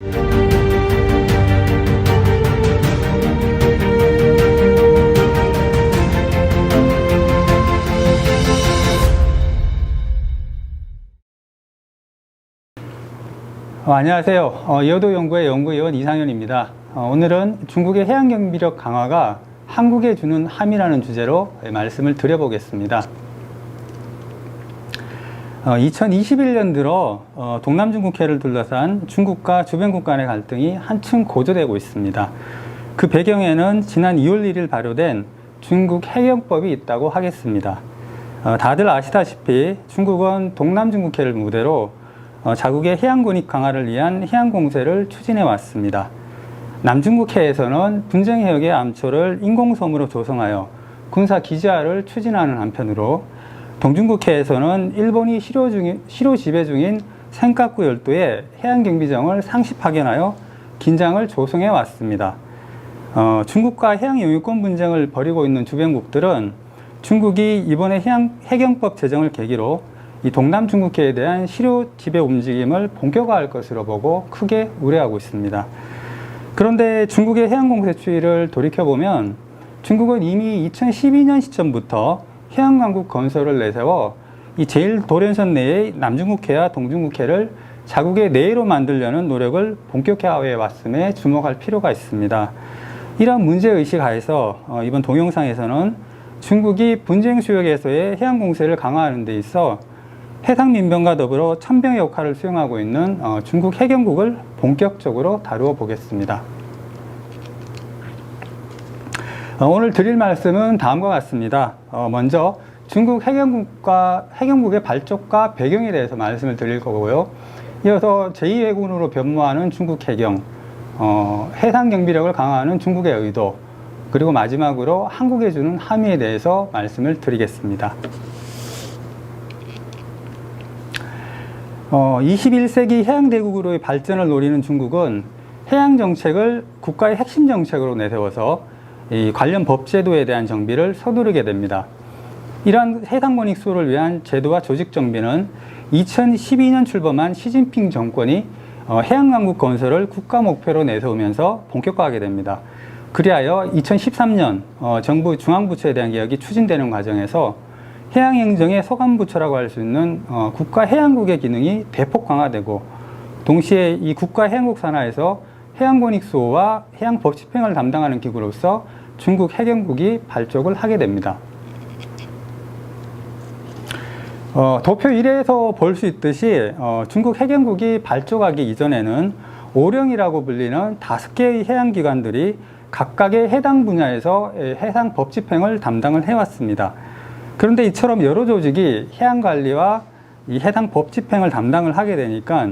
안녕하세요. 여도연구의 연구위원 이상현입니다. 오늘은 중국의 해양경비력 강화가 한국에 주는 함이라는 주제로 말씀을 드려보겠습니다. 2021년 들어 동남중국해를 둘러싼 중국과 주변국 간의 갈등이 한층 고조되고 있습니다. 그 배경에는 지난 2월 1일 발효된 중국 해경법이 있다고 하겠습니다. 다들 아시다시피 중국은 동남중국해를 무대로 자국의 해양권익 강화를 위한 해양공세를 추진해 왔습니다. 남중국해에서는 분쟁해역의 암초를 인공섬으로 조성하여 군사기지화를 추진하는 한편으로 동중국해에서는 일본이 실효 지배 중인 센카쿠 열도에 해양경비정을 상시 파견하여 긴장을 조성해 왔습니다. 중국과 해양영유권 분쟁을 벌이고 있는 주변국들은 중국이 이번에 해경법 제정을 계기로 이 동남중국해에 대한 실효 지배 움직임을 본격화할 것으로 보고 크게 우려하고 있습니다. 그런데 중국의 해양공세 추이를 돌이켜보면 중국은 이미 2012년 시점부터 해양강국 건설을 내세워 이 제1도련선 내의 남중국해와 동중국해를 자국의 내로 만들려는 노력을 본격화해 왔음에 주목할 필요가 있습니다. 이러한 문제의식 하에서 이번 동영상에서는 중국이 분쟁 수역에서의 해양공세를 강화하는 데 있어 해상민병과 더불어 천병의 역할을 수행하고 있는 중국 해경국을 본격적으로 다루어 보겠습니다. 오늘 드릴 말씀은 다음과 같습니다. 먼저 중국 해경국의 발족과 배경에 대해서 말씀을 드릴 거고요. 이어서 제2해군으로 변모하는 중국 해경, 해상경비력을 강화하는 중국의 의도, 그리고 마지막으로 한국에 주는 함의에 대해서 말씀을 드리겠습니다. 21세기 해양대국으로의 발전을 노리는 중국은 해양정책을 국가의 핵심 정책으로 내세워서 이 관련 법제도에 대한 정비를 서두르게 됩니다. 이러한 해상권익 수호를 위한 제도와 조직 정비는 2012년 출범한 시진핑 정권이 해양강국 건설을 국가 목표로 내세우면서 본격화하게 됩니다. 그리하여 2013년 정부 중앙부처에 대한 개혁이 추진되는 과정에서 해양행정의 소관부처라고 할 수 있는 국가해양국의 기능이 대폭 강화되고 동시에 이 국가해양국 산하에서 해양권익 수호와 해양법 집행을 담당하는 기구로서 중국 해경국이 발족을 하게 됩니다. 도표 1에서 볼 수 있듯이 중국 해경국이 발족하기 이전에는 오령이라고 불리는 5개의 해양기관들이 각각의 해당 분야에서 해상법 집행을 담당을 해왔습니다. 그런데 이처럼 여러 조직이 해양관리와 이 해당 법 집행을 담당을 하게 되니까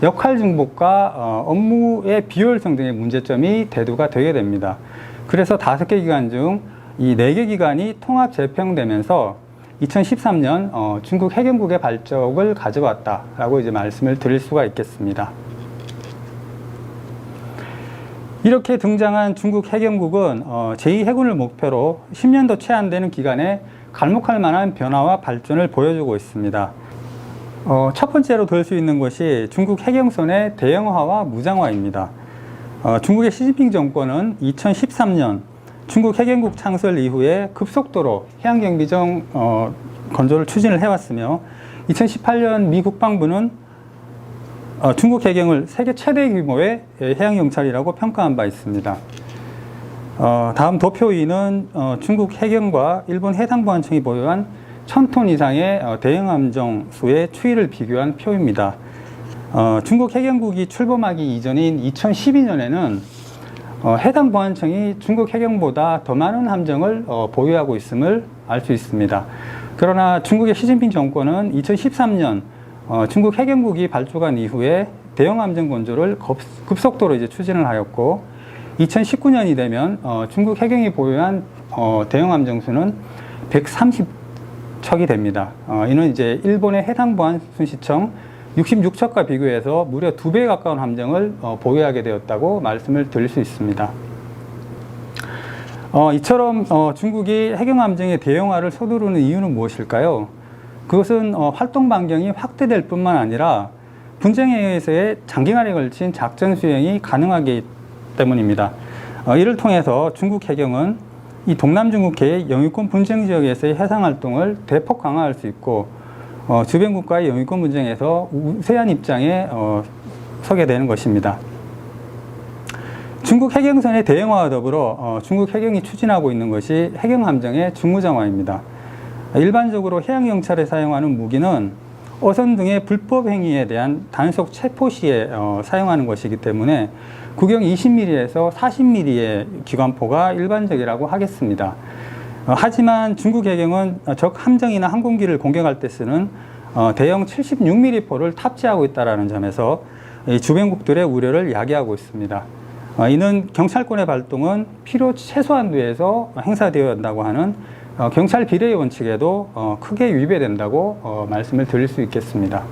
역할 중복과 업무의 비효율성 등의 문제점이 대두가 되게 됩니다. 그래서 5개 기관 중 이 4개 기관이 통합 재평되면서 2013년 중국 해경국의 발족을 가져왔다라고 이제 말씀을 드릴 수가 있겠습니다. 이렇게 등장한 중국 해경국은 제2해군을 목표로 10년도 채 안 되는 기간에 갈목할 만한 변화와 발전을 보여주고 있습니다. 첫 번째로 들 수 있는 것이 중국 해경선의 대형화와 무장화입니다. 중국의 시진핑 정권은 2013년 중국 해경국 창설 이후에 급속도로 해양경비정 건조를 추진을 해왔으며 2018년 미 국방부는 중국 해경을 세계 최대 규모의 해양경찰이라고 평가한 바 있습니다. 다음 도표 2는 중국 해경과 일본 해상보안청이 보유한 1000톤 이상의 대형 함정 수의 추이를 비교한 표입니다. 중국 해경국이 출범하기 이전인 2012년에는 해상보안청이 중국 해경보다 더 많은 함정을 보유하고 있음을 알 수 있습니다. 그러나 중국의 시진핑 정권은 2013년 중국 해경국이 발족한 이후에 대형 함정 건조를 급속도로 이제 추진을 하였고 2019년이 되면 중국 해경이 보유한 대형 함정 수는 130척이 됩니다. 이는 이제 일본의 해상보안순시청 66척과 비교해서 무려 2배에 가까운 함정을 보유하게 되었다고 말씀을 드릴 수 있습니다. 이처럼 중국이 해경함정의 대형화를 서두르는 이유는 무엇일까요? 그것은 활동 반경이 확대될 뿐만 아니라 분쟁에 의해서의 장기간에 걸친 작전 수행이 가능하기 때문입니다. 이를 통해서 중국 해경은 이 동남중국해의 영유권 분쟁 지역에서의 해상 활동을 대폭 강화할 수 있고 주변 국가의 영유권 분쟁에서 우세한 입장에 서게 되는 것입니다. 중국 해경선의 대형화와 더불어 중국 해경이 추진하고 있는 것이 해경함정의 중무장화입니다. 일반적으로 해양경찰에 사용하는 무기는 어선 등의 불법 행위에 대한 단속 체포 시에 사용하는 것이기 때문에 구경 20mm에서 40mm의 기관포가 일반적이라고 하겠습니다. 하지만 중국 해경은 적 함정이나 항공기를 공격할 때 쓰는 대형 76mm 포를 탑재하고 있다는 점에서 주변국들의 우려를 야기하고 있습니다. 이는 경찰권의 발동은 필요 최소한도에서 행사되어야 한다고 하는 경찰 비례의 원칙에도 크게 위배된다고 말씀을 드릴 수 있겠습니다.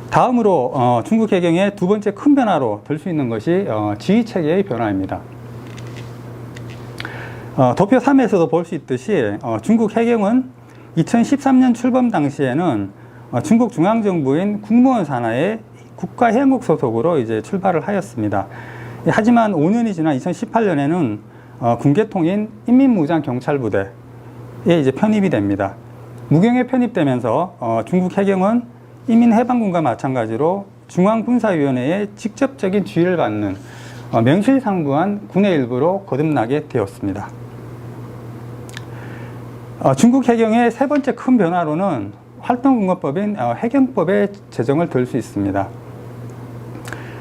다음으로 중국 해경의 두 번째 큰 변화로 들 수 있는 것이 지휘체계의 변화입니다. 도표 3에서도 볼 수 있듯이 중국 해경은 2013년 출범 당시에는 중국 중앙정부인 국무원 산하의 국가해양국 소속으로 이제 출발을 하였습니다. 하지만 5년이 지난 2018년에는 군계통인 인민무장경찰부대에 이제 편입이 됩니다. 무경에 편입되면서 중국 해경은 인민해방군과 마찬가지로 중앙군사위원회의 직접적인 지휘를 받는 명실상부한 군의 일부로 거듭나게 되었습니다. 중국 해경의 세 번째 큰 변화로는 활동근거법인 해경법의 제정을 들 수 있습니다.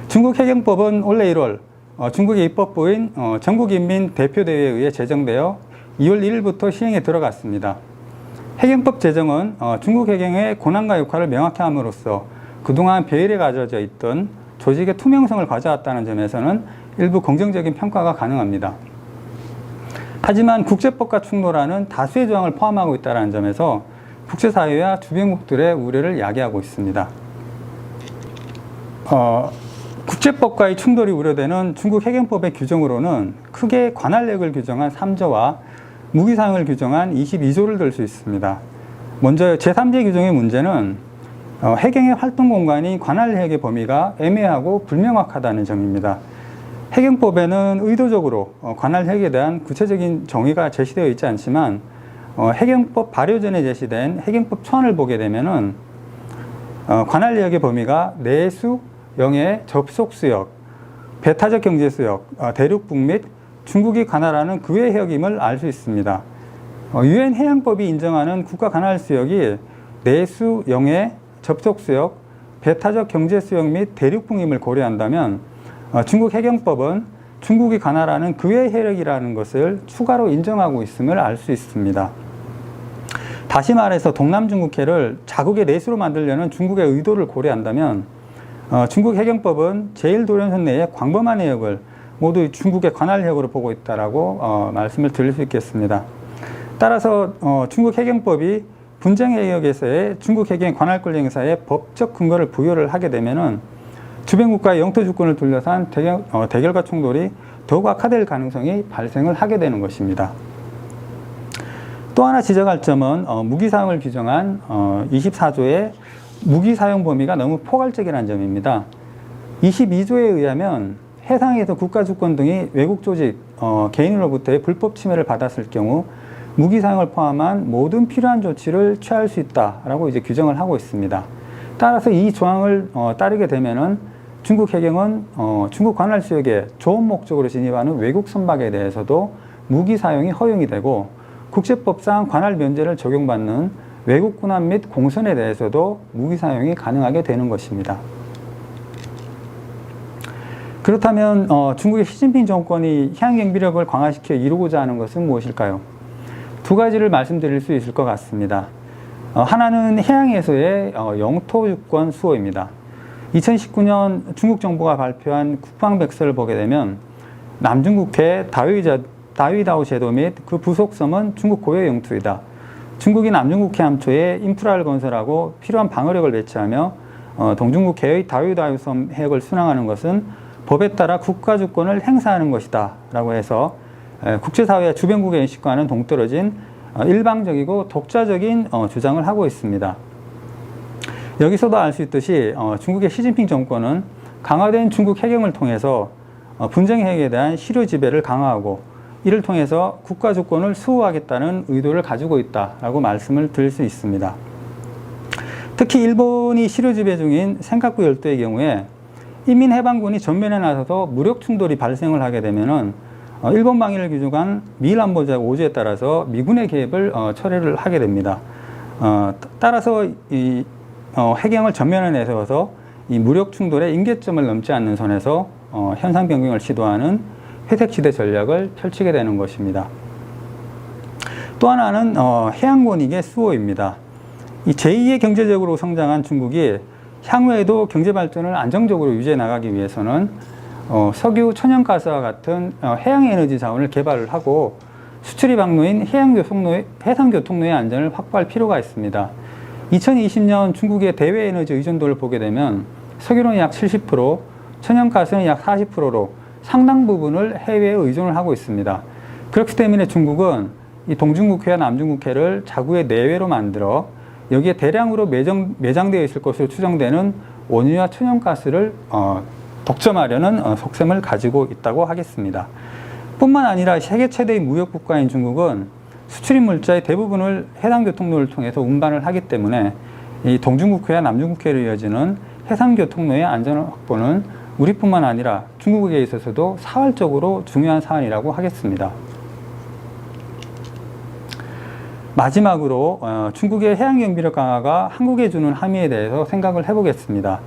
중국 해경법은 올해 1월 중국의 입법부인 전국인민대표대회에 의해 제정되어 2월 1일부터 시행에 들어갔습니다. 해경법 제정은 중국 해경의 권한과 역할을 명확히 함으로써 그동안 베일에 가져져 있던 조직의 투명성을 가져왔다는 점에서는 일부 긍정적인 평가가 가능합니다. 하지만 국제법과 충돌하는 다수의 조항을 포함하고 있다는 점에서 국제사회와 주변국들의 우려를 야기하고 있습니다. 국제법과의 충돌이 우려되는 중국 해경법의 규정으로는 크게 관할력을 규정한 3조와 무기사항을 규정한 22조를 들 수 있습니다. 먼저 제3제 규정의 문제는 해경의 활동 공간이 관할력의 범위가 애매하고 불명확하다는 점입니다. 해경법에는 의도적으로 관할력에 대한 구체적인 정의가 제시되어 있지 않지만 해경법 발효 전에 제시된 해경법 초안을 보게 되면은 관할력의 범위가 내수, 영해, 접속수역, 배타적 경제수역, 대륙북 및 중국이 관할하는 그 외 해역임을 알 수 있습니다. 유엔 해양법이 인정하는 국가 관할 수역이 내수, 영해, 접속수역, 배타적 경제수역 및 대륙북임을 고려한다면 중국 해경법은 중국이 관할하는 그 외 해역이라는 것을 추가로 인정하고 있음을 알 수 있습니다. 다시 말해서 동남중국해를 자국의 내수로 만들려는 중국의 의도를 고려한다면 중국 해경법은 제1도련선 내의 광범한 해역을 모두 중국의 관할역으로 보고 있다라고 말씀을 드릴 수 있겠습니다. 따라서 중국 해경법이 분쟁 해역에서의 중국 해경 관할 권리 행사에 법적 근거를 부여를 하게 되면은 주변 국가의 영토 주권을 둘러싼 대결과 충돌이 더욱 악화될 가능성이 발생을 하게 되는 것입니다. 또 하나 지적할 점은 무기사용을 규정한 24조의 무기사용 범위가 너무 포괄적이라는 점입니다. 22조에 의하면 해상에서 국가주권 등이 외국 조직, 개인으로부터의 불법 침해를 받았을 경우 무기사용을 포함한 모든 필요한 조치를 취할 수 있다라고 이제 규정을 하고 있습니다. 따라서 이 조항을 따르게 되면은 중국 해경은 중국 관할 수역에 좋은 목적으로 진입하는 외국 선박에 대해서도 무기 사용이 허용이 되고 국제법상 관할 면제를 적용받는 외국 군함 및 공선에 대해서도 무기 사용이 가능하게 되는 것입니다. 그렇다면 중국의 시진핑 정권이 해양경비력을 강화시켜 이루고자 하는 것은 무엇일까요? 두 가지를 말씀드릴 수 있을 것 같습니다. 하나는 해양에서의 영토주권 수호입니다. 2019년 중국 정부가 발표한 국방백서를 보게 되면 남중국해 다위다오 제도 및 그 부속섬은 중국 고유 영토이다. 중국이 남중국해 함초에 인프라를 건설하고 필요한 방어력을 배치하며 동중국해의 다위다오 섬 해역을 순항하는 것은 법에 따라 국가주권을 행사하는 것이다 라고 해서 국제사회와 주변국의 인식과는 동떨어진 일방적이고 독자적인 주장을 하고 있습니다. 여기서도 알 수 있듯이 중국의 시진핑 정권은 강화된 중국 해경을 통해서 분쟁 해결에 대한 실효 지배를 강화하고 이를 통해서 국가 주권을 수호하겠다는 의도를 가지고 있다라고 말씀을 드릴 수 있습니다. 특히 일본이 실효 지배 중인 센카쿠 열도의 경우에 인민해방군이 전면에 나서서 무력 충돌이 발생을 하게 되면은 일본 방위를 규정한 미일안보조약 5조에 따라서 미군의 개입을 철회를 하게 됩니다. 따라서 이 해경을 전면에 내세워서 이 무력 충돌의 임계점을 넘지 않는 선에서 현상 변경을 시도하는 회색지대 전략을 펼치게 되는 것입니다. 또 하나는 해양 권익의 수호입니다. 이 제2의 경제적으로 성장한 중국이 향후에도 경제 발전을 안정적으로 유지해 나가기 위해서는 석유, 천연가스와 같은 해양 에너지 자원을 개발을 하고 수출이 방로인 해상교통로의 안전을 확보할 필요가 있습니다. 2020년 중국의 대외 에너지 의존도를 보게 되면 석유는 약 70%, 천연가스는 약 40%로 상당 부분을 해외에 의존을 하고 있습니다. 그렇기 때문에 중국은 이 동중국해와 남중국해를 자국의 내외로 만들어 여기에 대량으로 매장되어 있을 것으로 추정되는 원유와 천연가스를 독점하려는 속셈을 가지고 있다고 하겠습니다. 뿐만 아니라 세계 최대의 무역국가인 중국은 수출입 물자의 대부분을 해상교통로를 통해서 운반을 하기 때문에 이 동중국해와 남중국해로 이어지는 해상교통로의 안전 확보는 우리뿐만 아니라 중국에 있어서도 사활적으로 중요한 사안이라고 하겠습니다. 마지막으로 중국의 해양경비력 강화가 한국에 주는 함의에 대해서 생각을 해보겠습니다.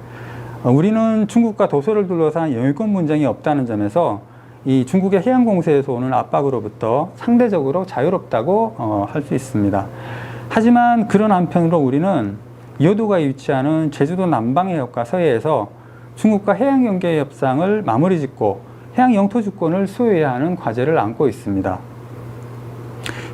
우리는 중국과 도서를 둘러싼 영유권 분쟁이 없다는 점에서 이 중국의 해양 공세에서 오는 압박으로부터 상대적으로 자유롭다고 할 수 있습니다. 하지만 그런 한편으로 우리는 여도가 위치하는 제주도 남방해역과 서해에서 중국과 해양 경계 협상을 마무리 짓고 해양 영토 주권을 수호해야 하는 과제를 안고 있습니다.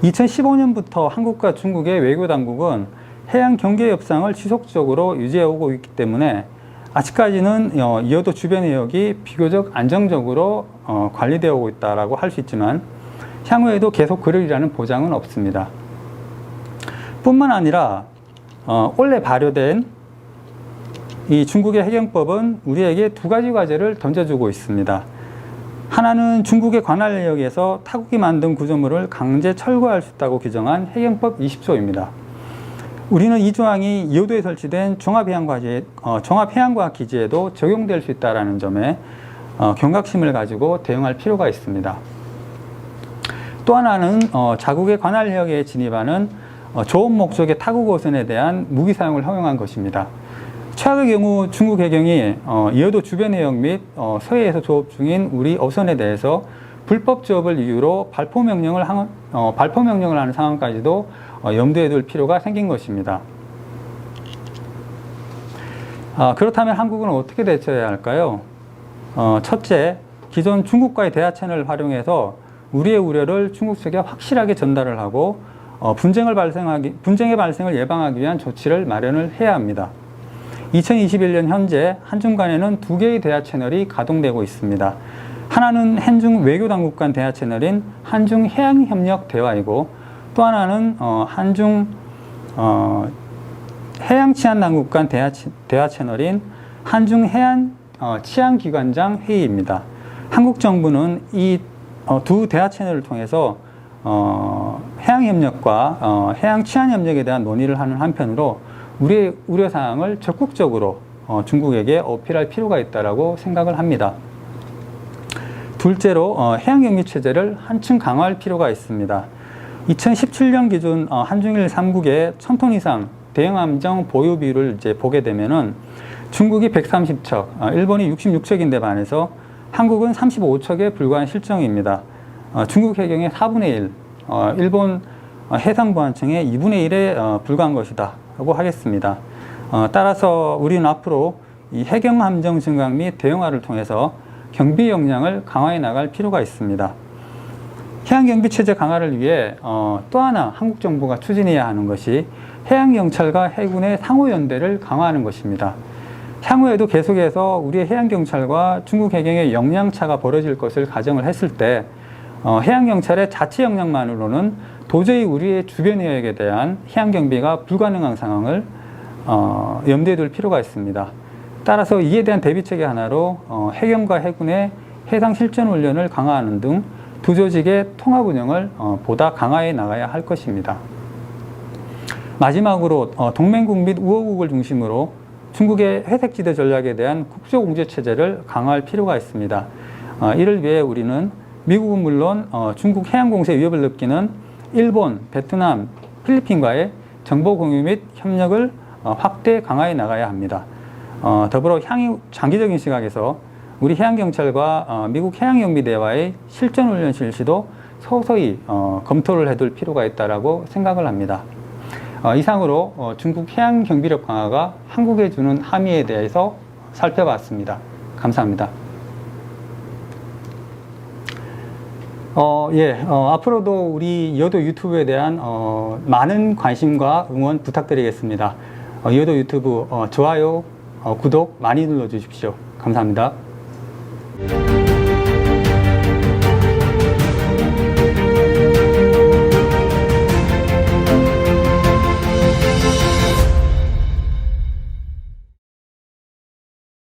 2015년부터 한국과 중국의 외교 당국은 해양 경계 협상을 지속적으로 유지해 오고 있기 때문에 아직까지는 이어도 주변 해역이 비교적 안정적으로 관리되어 오고 있다고 할 수 있지만 향후에도 계속 그러리라는 보장은 없습니다. 뿐만 아니라 올해 발효된 이 중국의 해경법은 우리에게 두 가지 과제를 던져주고 있습니다. 하나는 중국의 관할 해역에서 타국이 만든 구조물을 강제 철거할 수 있다고 규정한 해경법 20조입니다. 우리는 이 조항이 이호도에 설치된 종합해양과학기지에도 적용될 수 있다는 점에 경각심을 가지고 대응할 필요가 있습니다. 또 하나는 자국의 관할 해역에 진입하는 조업 목적의 타국 어선에 대한 무기 사용을 허용한 것입니다. 최악의 경우 중국 해경이 이호도 주변 해역 및 서해에서 조업 중인 우리 어선에 대해서 불법 조업을 이유로 발포 명령을 하는 상황까지도 염두에 둘 필요가 생긴 것입니다. 그렇다면 한국은 어떻게 대처해야 할까요? 첫째, 기존 중국과의 대화 채널을 활용해서 우리의 우려를 중국 측에 확실하게 전달을 하고 분쟁의 발생을 예방하기 위한 조치를 마련을 해야 합니다. 2021년 현재 한중 간에는 두 개의 대화 채널이 가동되고 있습니다. 하나는 한중 외교당국 간 대화 채널인 한중 해양협력 대화이고 또 하나는 한중 해양치안당국 간 대화 채널인 한중 해안 치안기관장 회의입니다. 한국 정부는 이 두 대화 채널을 통해서 해양협력과 해양치안협력에 대한 논의를 하는 한편으로 우리의 우려사항을 적극적으로 중국에게 어필할 필요가 있다고 생각을 합니다. 둘째로 해양경비체제를 한층 강화할 필요가 있습니다. 2017년 기준 한중일 3국의 1000톤 이상 대형함정 보유 비율을 보게 되면은 중국이 130척, 일본이 66척인데 반해서 한국은 35척에 불과한 실정입니다. 중국 해경의 4분의 1, 일본 해상보안청의 2분의 1에 불과한 것이다 라고 하겠습니다. 따라서 우리는 앞으로 이 해경 함정 증강 및 대형화를 통해서 경비 역량을 강화해 나갈 필요가 있습니다. 해양경비체제 강화를 위해 또 하나 한국 정부가 추진해야 하는 것이 해양경찰과 해군의 상호연대를 강화하는 것입니다. 향후에도 계속해서 우리의 해양경찰과 중국 해경의 역량차가 벌어질 것을 가정을 했을 때 해양경찰의 자체 역량만으로는 도저히 우리의 주변 해역에 대한 해양경비가 불가능한 상황을 염두에 둘 필요가 있습니다. 따라서 이에 대한 대비책의 하나로 해경과 해군의 해상 실전 훈련을 강화하는 등 두 조직의 통합 운영을 보다 강화해 나가야 할 것입니다. 마지막으로 동맹국 및 우호국을 중심으로 중국의 회색지대 전략에 대한 국제공조체제를 강화할 필요가 있습니다. 이를 위해 우리는 미국은 물론 중국 해양공세 위협을 느끼는 일본, 베트남, 필리핀과의 정보 공유 및 협력을 확대 강화해 나가야 합니다. 더불어 향후 장기적인 시각에서 우리 해양경찰과 미국 해양경비대와의 실전훈련 실시도 서서히 검토를 해둘 필요가 있다고 생각을 합니다. 이상으로 중국 해양경비력 강화가 한국에 주는 함의에 대해서 살펴봤습니다. 감사합니다. 앞으로도 우리 여도 유튜브에 대한 많은 관심과 응원 부탁드리겠습니다. 여도 유튜브 좋아요, 구독 많이 눌러주십시오. 감사합니다.